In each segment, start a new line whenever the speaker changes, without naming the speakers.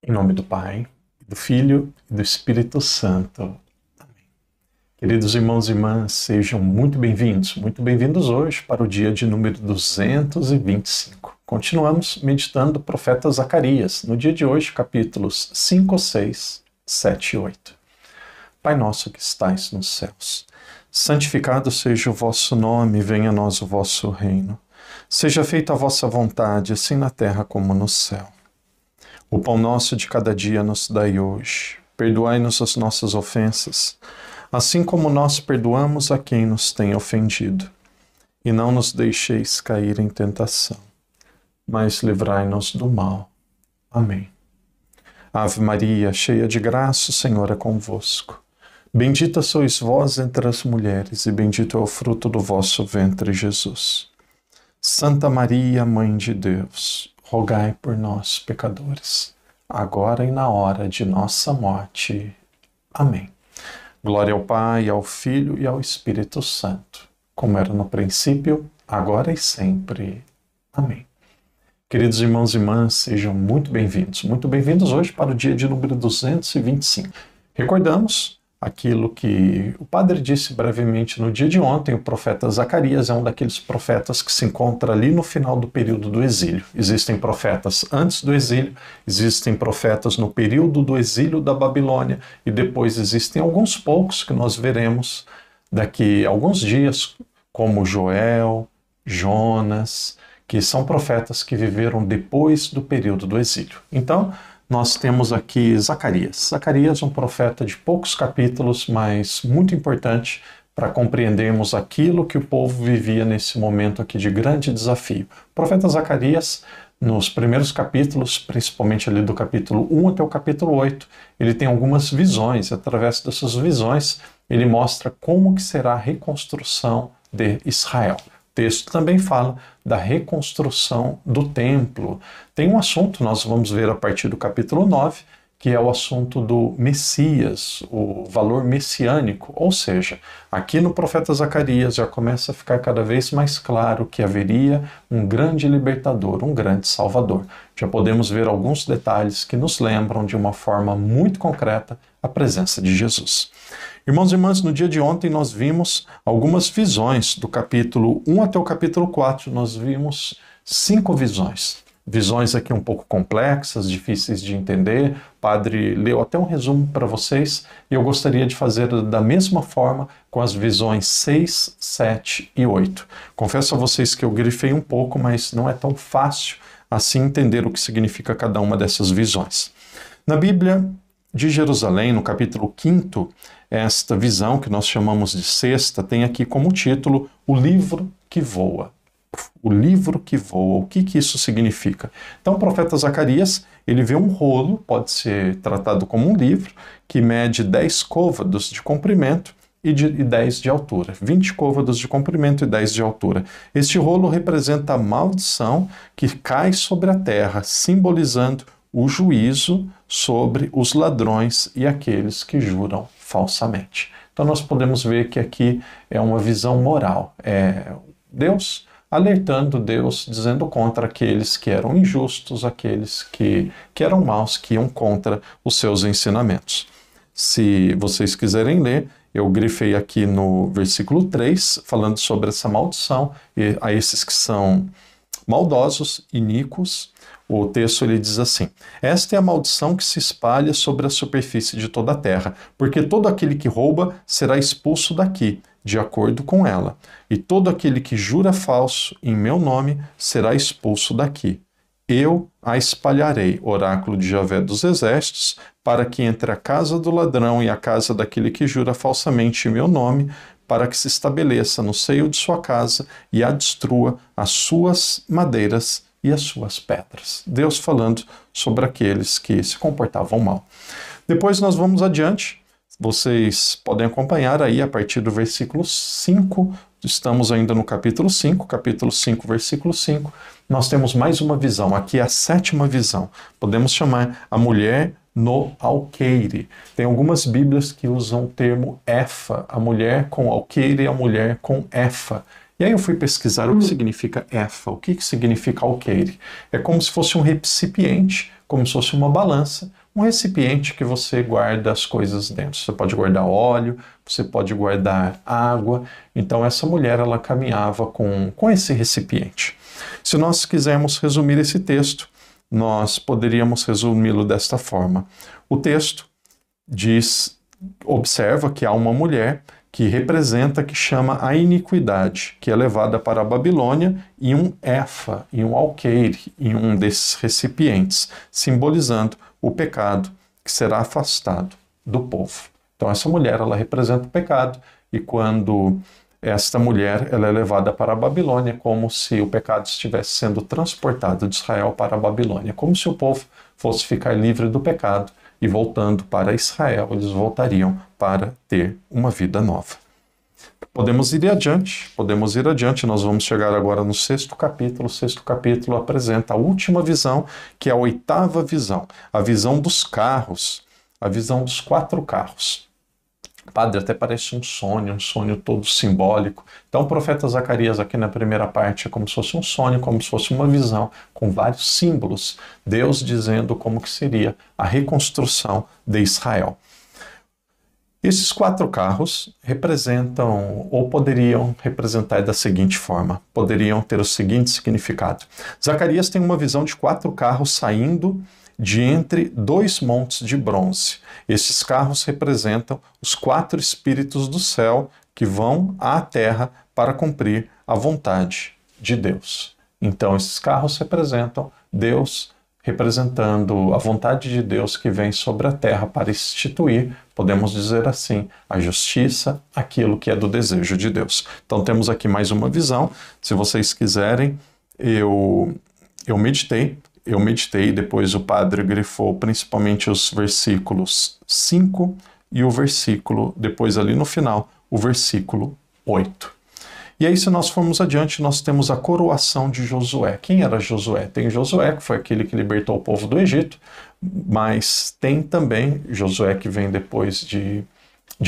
Em nome do Pai, do Filho e do Espírito Santo. Amém. Queridos irmãos e irmãs, sejam muito bem-vindos hoje para o dia de número 225. Continuamos meditando o profeta Zacarias, no dia de hoje, capítulos 5, 6, 7 e 8. Pai nosso que estais nos céus, santificado seja o vosso nome, venha a nós o vosso reino. Seja feita a vossa vontade, assim na terra como no céu. O pão nosso de cada dia nos dai hoje. Perdoai-nos as nossas ofensas, assim como nós perdoamos a quem nos tem ofendido. E não nos deixeis cair em tentação, mas livrai-nos do mal. Amém. Ave Maria, cheia de graça, o Senhor é convosco. Bendita sois vós entre as mulheres, e bendito é o fruto do vosso ventre, Jesus. Santa Maria, Mãe de Deus, rogai por nós, pecadores, agora e na hora de nossa morte. Amém. Glória ao Pai, ao Filho e ao Espírito Santo, como era no princípio, agora e sempre. Amém. Queridos irmãos e irmãs, sejam muito bem-vindos hoje para o dia de número 225. Recordamos aquilo que o padre disse brevemente no dia de ontem. O profeta Zacarias é um daqueles profetas que se encontra ali no final do período do exílio. Existem profetas antes do exílio, existem profetas no período do exílio da Babilônia, e depois existem alguns poucos que nós veremos daqui a alguns dias, como Joel, Jonas, que são profetas que viveram depois do período do exílio. Então, nós temos aqui Zacarias. Zacarias é um profeta de poucos capítulos, mas muito importante para compreendermos aquilo que o povo vivia nesse momento aqui de grande desafio. O profeta Zacarias, nos primeiros capítulos, principalmente ali do capítulo 1 até o capítulo 8, ele tem algumas visões. Através dessas visões, ele mostra como que será a reconstrução de Israel. O texto também fala da reconstrução do templo. Tem um assunto, nós vamos ver a partir do capítulo 9, que é o assunto do Messias, o valor messiânico. Ou seja, aqui no profeta Zacarias já começa a ficar cada vez mais claro que haveria um grande libertador, um grande salvador. Já podemos ver alguns detalhes que nos lembram de uma forma muito concreta a presença de Jesus. Irmãos e irmãs, no dia de ontem nós vimos algumas visões, do capítulo 1 até o capítulo 4, nós vimos 5 visões. Visões aqui um pouco complexas, difíceis de entender. O padre leu até um resumo para vocês, e eu gostaria de fazer da mesma forma com as visões 6, 7 e 8. Confesso a vocês que eu grifei um pouco, mas não é tão fácil assim entender o que significa cada uma dessas visões. Na Bíblia de Jerusalém, no capítulo 5, esta visão, que nós chamamos de sexta, tem aqui como título O Livro que Voa. O livro que voa. O que isso significa? Então, o profeta Zacarias, ele vê um rolo, pode ser tratado como um livro, que mede 10 côvados de comprimento e 10 de altura. 20 côvados de comprimento e 10 de altura. Este rolo representa a maldição que cai sobre a terra, simbolizando o juízo sobre os ladrões e aqueles que juram falsamente. Então nós podemos ver que aqui é uma visão moral. É Deus alertando, Deus dizendo contra aqueles que eram injustos, aqueles que eram maus, que iam contra os seus ensinamentos. Se vocês quiserem ler, eu grifei aqui no versículo 3, falando sobre essa maldição, e a esses que são maldosos, iníquos. O texto ele diz assim: esta é a maldição que se espalha sobre a superfície de toda a terra, porque todo aquele que rouba será expulso daqui, de acordo com ela, e todo aquele que jura falso em meu nome será expulso daqui. Eu a espalharei, oráculo de Javé dos exércitos, para que entre a casa do ladrão e a casa daquele que jura falsamente em meu nome, para que se estabeleça no seio de sua casa e a destrua as suas madeiras e as suas pedras. Deus falando sobre aqueles que se comportavam mal. Depois nós vamos adiante. Vocês podem acompanhar aí a partir do versículo 5. Estamos ainda no capítulo 5, versículo 5. Nós temos mais uma visão. Aqui é a 7ª visão. Podemos chamar a mulher no alqueire. Tem algumas Bíblias que usam o termo Efa, a mulher com alqueire e a mulher com Efa. E aí eu fui pesquisar o que significa Efa, o que significa alqueire. É como se fosse um recipiente como se fosse uma balança, um recipiente que você guarda as coisas dentro. Você pode guardar óleo, você pode guardar água. Então essa mulher, ela caminhava com esse recipiente. Se nós quisermos resumir esse texto, nós poderíamos resumi-lo desta forma. O texto observa que há uma mulher que representa, que chama a iniquidade, que é levada para a Babilônia em um efa, em um alqueire, em um desses recipientes, simbolizando o pecado que será afastado do povo. Então essa mulher, ela representa o pecado, e quando esta mulher, ela é levada para a Babilônia, como se o pecado estivesse sendo transportado de Israel para a Babilônia, como se o povo fosse ficar livre do pecado, e voltando para Israel, eles voltariam para ter uma vida nova. Podemos ir adiante, nós vamos chegar agora no 6º capítulo. O 6º capítulo apresenta a última visão, que é a 8ª visão, a visão dos carros, a visão dos 4 carros. Padre, até parece um sonho todo simbólico. Então o profeta Zacarias aqui na primeira parte é como se fosse um sonho, como se fosse uma visão, com vários símbolos, Deus dizendo como que seria a reconstrução de Israel. Esses 4 carros representam, ou poderiam representar da seguinte forma, poderiam ter o seguinte significado. Zacarias tem uma visão de 4 carros saindo de entre 2 montes de bronze. Esses carros representam os 4 espíritos do céu que vão à terra para cumprir a vontade de Deus. Então esses carros representam Deus, representando a vontade de Deus que vem sobre a terra para instituir, podemos dizer assim, a justiça, aquilo que é do desejo de Deus. Então temos aqui mais uma visão. Se vocês quiserem, eu meditei, depois o padre grifou principalmente os versículos 5 e o versículo, depois ali no final, o versículo 8. E aí, se nós formos adiante, nós temos a coroação de Josué. Quem era Josué? Tem Josué, que foi aquele que libertou o povo do Egito, mas tem também Josué, que vem depois de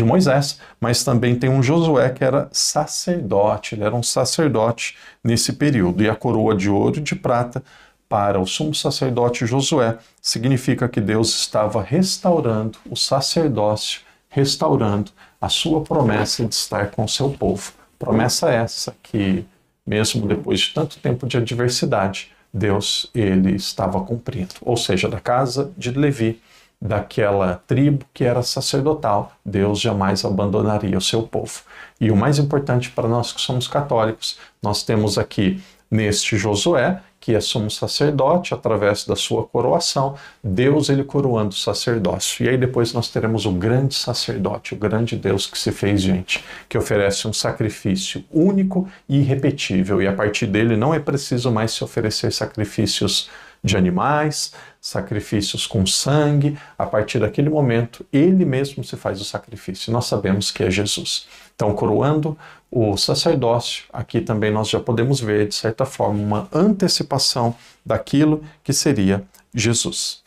Moisés, mas também tem um Josué que era sacerdote, ele era um sacerdote nesse período. E a coroa de ouro e de prata para o sumo sacerdote Josué significa que Deus estava restaurando o sacerdócio, restaurando a sua promessa de estar com o seu povo. Promessa essa que, mesmo depois de tanto tempo de adversidade, Deus ele estava cumprindo. Ou seja, da casa de Levi, daquela tribo que era sacerdotal, Deus jamais abandonaria o seu povo. E o mais importante para nós que somos católicos, nós temos aqui neste Josué, que é sumo sacerdote, através da sua coroação, Deus ele coroando o sacerdócio. E aí depois nós teremos o grande sacerdote, o grande Deus que se fez gente, que oferece um sacrifício único e irrepetível. E a partir dele não é preciso mais se oferecer sacrifícios de animais, sacrifícios com sangue. A partir daquele momento, ele mesmo se faz o sacrifício. Nós sabemos que é Jesus. Então, coroando o sacerdócio, aqui também nós já podemos ver, de certa forma, uma antecipação daquilo que seria Jesus.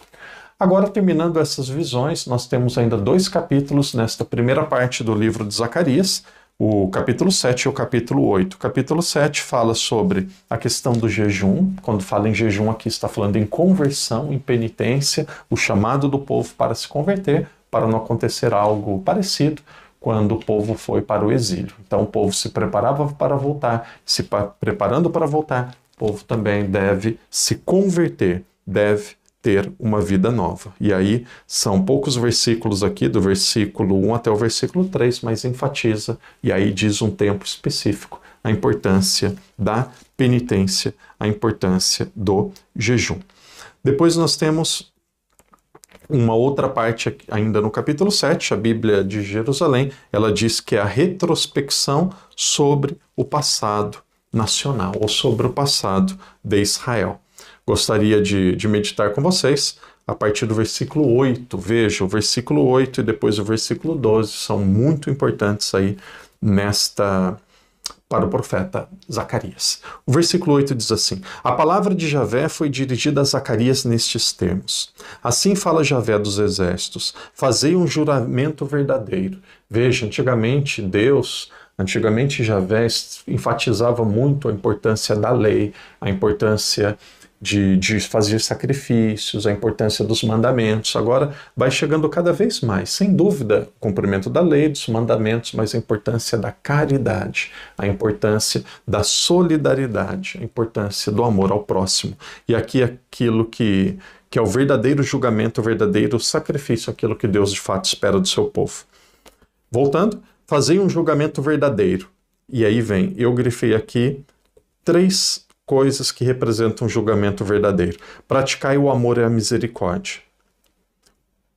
Agora, terminando essas visões, nós temos ainda 2 capítulos nesta primeira parte do livro de Zacarias, o capítulo 7 e o capítulo 8. O capítulo 7 fala sobre a questão do jejum. Quando fala em jejum, aqui está falando em conversão, em penitência, o chamado do povo para se converter, para não acontecer algo parecido quando o povo foi para o exílio. Então o povo se preparava para voltar, se preparando para voltar, o povo também deve se converter, deve ter uma vida nova. E aí são poucos versículos aqui, do versículo 1 até o versículo 3, mas enfatiza, e aí diz um tempo específico, a importância da penitência, a importância do jejum. Depois nós temos uma outra parte ainda no capítulo 7, a Bíblia de Jerusalém, ela diz que é a retrospecção sobre o passado nacional, ou sobre o passado de Israel. Gostaria de meditar com vocês a partir do versículo 8. Veja, o versículo 8 e depois o versículo 12 são muito importantes aí para o profeta Zacarias. O versículo 8 diz assim: a palavra de Javé foi dirigida a Zacarias nestes termos. Assim fala Javé dos exércitos, fazei um juramento verdadeiro. Veja, antigamente Javé enfatizava muito a importância da lei, a importância de fazer sacrifícios, a importância dos mandamentos. Agora vai chegando cada vez mais, sem dúvida, o cumprimento da lei, dos mandamentos, mas a importância da caridade, a importância da solidariedade, a importância do amor ao próximo. E aqui aquilo que é o verdadeiro julgamento, o verdadeiro sacrifício, aquilo que Deus de fato espera do seu povo. Voltando, fazei um julgamento verdadeiro. E aí vem, eu grifei aqui 3 coisas que representam um julgamento verdadeiro. Praticai o amor e a misericórdia.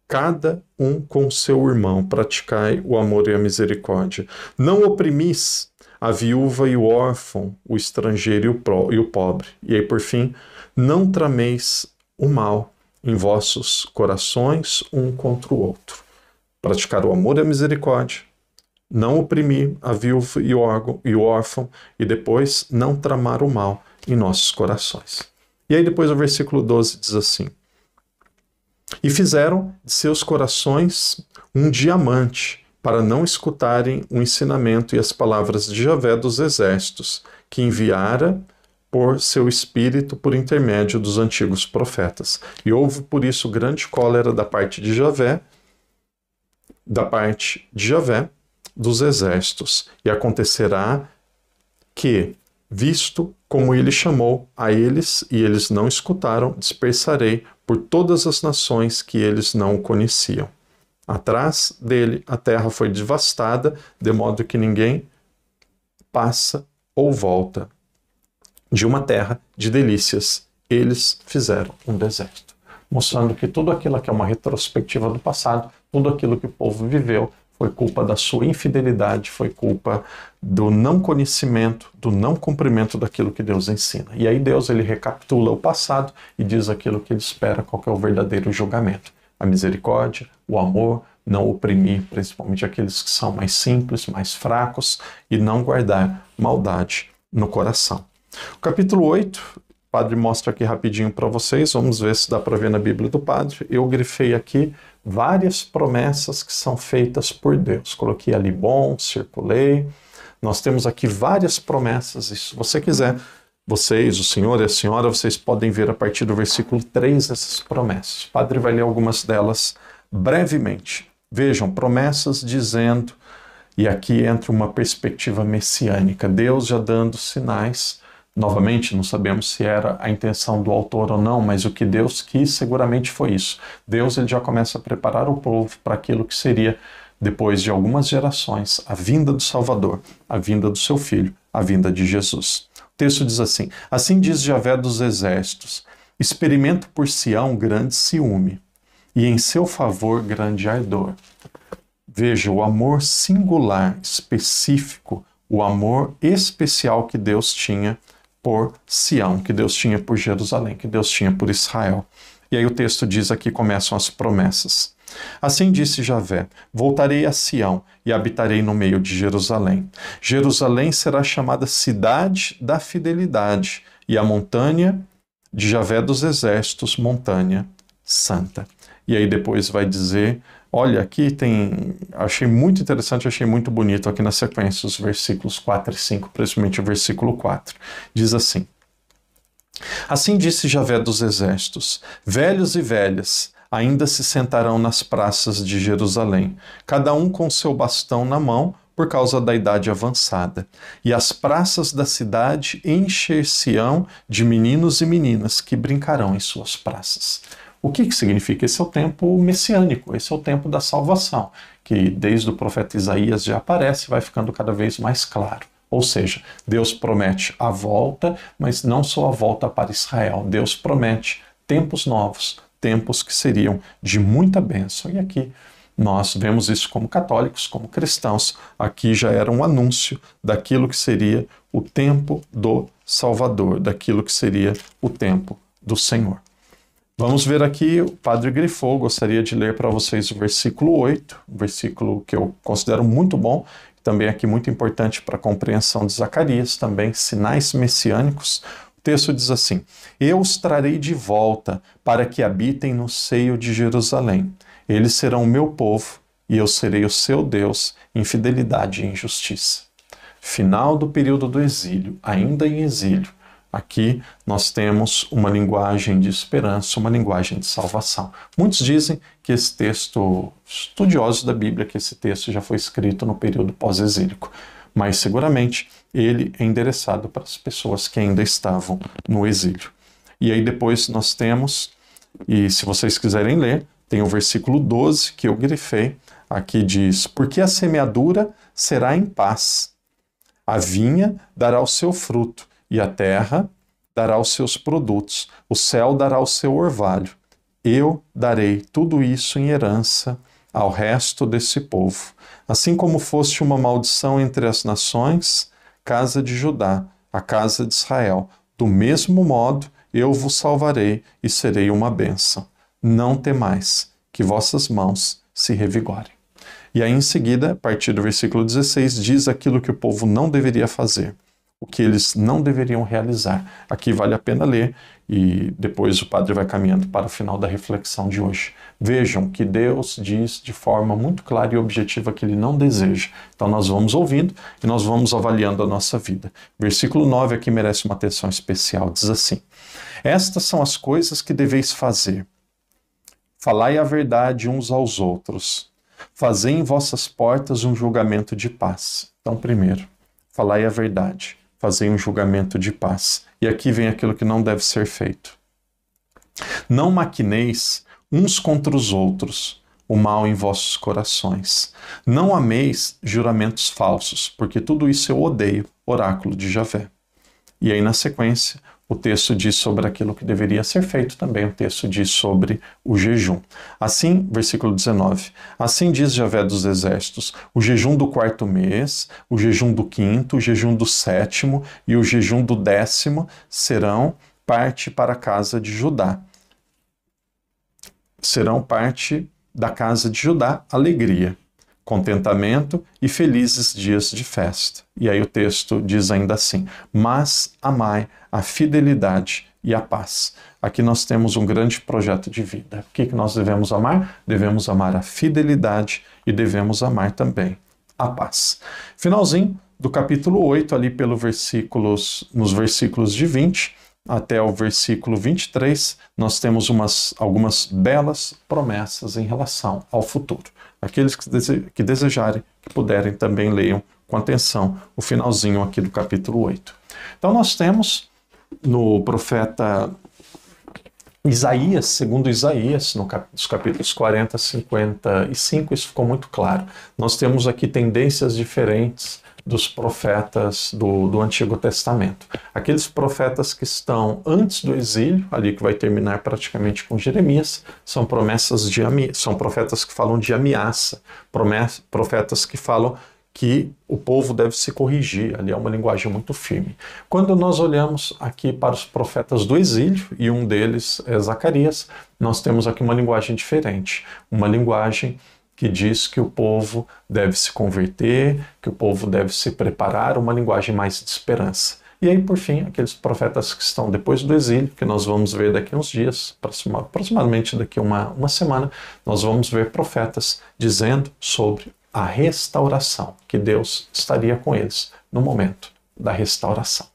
Cada um com seu irmão, praticai o amor e a misericórdia. Não oprimis a viúva e o órfão, o estrangeiro e o pobre. E aí, por fim, não trameis o mal em vossos corações um contra o outro. Praticar o amor e a misericórdia. Não oprimir a viúva e o órfão, e depois não tramar o mal em nossos corações. E aí depois o versículo 12 diz assim: e fizeram de seus corações um diamante, para não escutarem o ensinamento e as palavras de Javé dos exércitos, que enviara por seu espírito por intermédio dos antigos profetas. E houve por isso grande cólera da parte de Javé, dos exércitos, e acontecerá que, visto como ele chamou a eles, e eles não escutaram, dispersarei por todas as nações que eles não o conheciam. Atrás dele a terra foi devastada, de modo que ninguém passa ou volta de uma terra de delícias. Eles fizeram um deserto, mostrando que tudo aquilo que é uma retrospectiva do passado, tudo aquilo que o povo viveu, foi culpa da sua infidelidade, foi culpa do não conhecimento, do não cumprimento daquilo que Deus ensina. E aí Deus ele recapitula o passado e diz aquilo que ele espera, qual que é o verdadeiro julgamento. A misericórdia, o amor, não oprimir, principalmente aqueles que são mais simples, mais fracos, e não guardar maldade no coração. O capítulo 8, o padre mostra aqui rapidinho para vocês, vamos ver se dá para ver na Bíblia do padre. Eu grifei aqui várias promessas que são feitas por Deus. Coloquei ali bom, circulei. Nós temos aqui várias promessas, e se você quiser, vocês, o senhor e a senhora, vocês podem ver a partir do versículo 3 essas promessas. O padre vai ler algumas delas brevemente. Vejam, promessas dizendo, e aqui entra uma perspectiva messiânica, Deus já dando sinais. Novamente, não sabemos se era a intenção do autor ou não, mas o que Deus quis seguramente foi isso. Deus ele já começa a preparar o povo para aquilo que seria, depois de algumas gerações, a vinda do Salvador, a vinda do seu Filho, a vinda de Jesus. O texto diz assim: assim diz Javé dos exércitos, experimento por Sião grande ciúme, e em seu favor grande ardor. Veja, o amor singular, específico, o amor especial que Deus tinha por Sião, que Deus tinha por Jerusalém, que Deus tinha por Israel. E aí o texto diz aqui, começam as promessas. Assim disse Javé, voltarei a Sião e habitarei no meio de Jerusalém. Jerusalém será chamada cidade da fidelidade, e a montanha de Javé dos exércitos, montanha santa. E aí depois vai dizer, olha, aqui tem, achei muito interessante, achei muito bonito aqui na sequência, os versículos 4 e 5, principalmente o versículo 4. Diz assim: assim disse Javé dos exércitos, velhos e velhas ainda se sentarão nas praças de Jerusalém, cada um com seu bastão na mão, por causa da idade avançada. E as praças da cidade encher-se-ão de meninos e meninas que brincarão em suas praças. O que significa? Esse é o tempo messiânico, esse é o tempo da salvação, que desde o profeta Isaías já aparece e vai ficando cada vez mais claro. Ou seja, Deus promete a volta, mas não só a volta para Israel. Deus promete tempos novos, tempos que seriam de muita bênção. E aqui nós vemos isso como católicos, como cristãos. Aqui já era um anúncio daquilo que seria o tempo do Salvador, daquilo que seria o tempo do Senhor. Vamos ver aqui, o padre grifou, gostaria de ler para vocês o versículo 8, um versículo que eu considero muito bom, também aqui muito importante para a compreensão de Zacarias, também sinais messiânicos. O texto diz assim: eu os trarei de volta para que habitem no seio de Jerusalém. Eles serão o meu povo e eu serei o seu Deus em fidelidade e em justiça. Final do período do exílio, ainda em exílio, Aqui nós temos uma linguagem de esperança, uma linguagem de salvação. Muitos dizem que esse texto, estudiosos da Bíblia, que esse texto já foi escrito no período pós-exílico, mas seguramente ele é endereçado para as pessoas que ainda estavam no exílio. E aí depois nós temos, e se vocês quiserem ler, tem o versículo 12 que eu grifei, aqui diz: porque a semeadura será em paz, a vinha dará o seu fruto, e a terra dará os seus produtos, o céu dará o seu orvalho. Eu darei tudo isso em herança ao resto desse povo. Assim como foste uma maldição entre as nações, casa de Judá, a casa de Israel, do mesmo modo eu vos salvarei e serei uma bênção. Não temais, que vossas mãos se revigorem. E aí em seguida, a partir do versículo 16, diz aquilo que o povo não deveria fazer, o que eles não deveriam realizar. Aqui vale a pena ler e depois o padre vai caminhando para o final da reflexão de hoje. Vejam que Deus diz de forma muito clara e objetiva que Ele não deseja. Então nós vamos ouvindo e nós vamos avaliando a nossa vida. Versículo 9 aqui merece uma atenção especial. Diz assim: estas são as coisas que deveis fazer. Falai a verdade uns aos outros. Fazei em vossas portas um julgamento de paz. Então, primeiro, falai a verdade. Fazei um julgamento de paz. E aqui vem aquilo que não deve ser feito. Não maquineis uns contra os outros o mal em vossos corações. Não ameis juramentos falsos, porque tudo isso eu odeio. Oráculo de Javé. E aí, na sequência, o texto diz sobre aquilo que deveria ser feito também. O texto diz sobre o jejum. Assim, versículo 19. Assim diz Javé dos exércitos: o jejum do 4º mês, o jejum do 5º, o jejum do 7º e o jejum do 10º serão parte para a casa de Judá. Serão parte da casa de Judá, alegria, contentamento e felizes dias de festa. E aí o texto diz ainda assim: mas amai a fidelidade e a paz. Aqui nós temos um grande projeto de vida. O que nós devemos amar? Devemos amar a fidelidade e devemos amar também a paz. Finalzinho do capítulo 8, ali nos versículos de 20 até o versículo 23, nós temos algumas belas promessas em relação ao futuro. Aqueles que desejarem, que puderem, também leiam com atenção o finalzinho aqui do capítulo 8. Então nós temos no profeta Isaías, segundo Isaías, nos capítulos 40 a 55, isso ficou muito claro. Nós temos aqui tendências diferentes dos profetas do Antigo Testamento. Aqueles profetas que estão antes do exílio, ali que vai terminar praticamente com Jeremias, são profetas que falam de ameaça, profetas que falam que o povo deve se corrigir, ali é uma linguagem muito firme. Quando nós olhamos aqui para os profetas do exílio, e um deles é Zacarias, nós temos aqui uma linguagem diferente, uma linguagem que diz que o povo deve se converter, que o povo deve se preparar, uma linguagem mais de esperança. E aí, por fim, aqueles profetas que estão depois do exílio, que nós vamos ver daqui a uns dias, aproximadamente daqui a uma semana, nós vamos ver profetas dizendo sobre a restauração, que Deus estaria com eles no momento da restauração.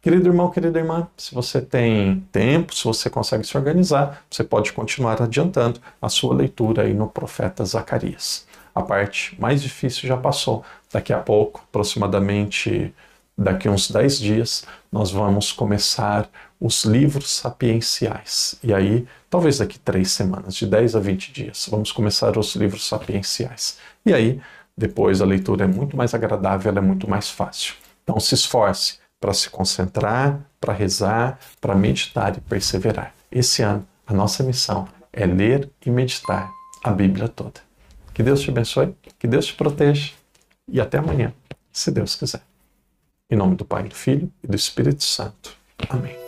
Querido irmão, querida irmã, se você tem tempo, se você consegue se organizar, você pode continuar adiantando a sua leitura aí no profeta Zacarias. A parte mais difícil já passou. Daqui a pouco, aproximadamente daqui a uns 10 dias, nós vamos começar os livros sapienciais. E aí, talvez daqui 3 semanas, de 10 a 20 dias, vamos começar os livros sapienciais. E aí, depois a leitura é muito mais agradável, ela é muito mais fácil. Então se esforce para se concentrar, para rezar, para meditar e perseverar. Esse ano, a nossa missão é ler e meditar a Bíblia toda. Que Deus te abençoe, que Deus te proteja e até amanhã, se Deus quiser. Em nome do Pai, do Filho e do Espírito Santo. Amém.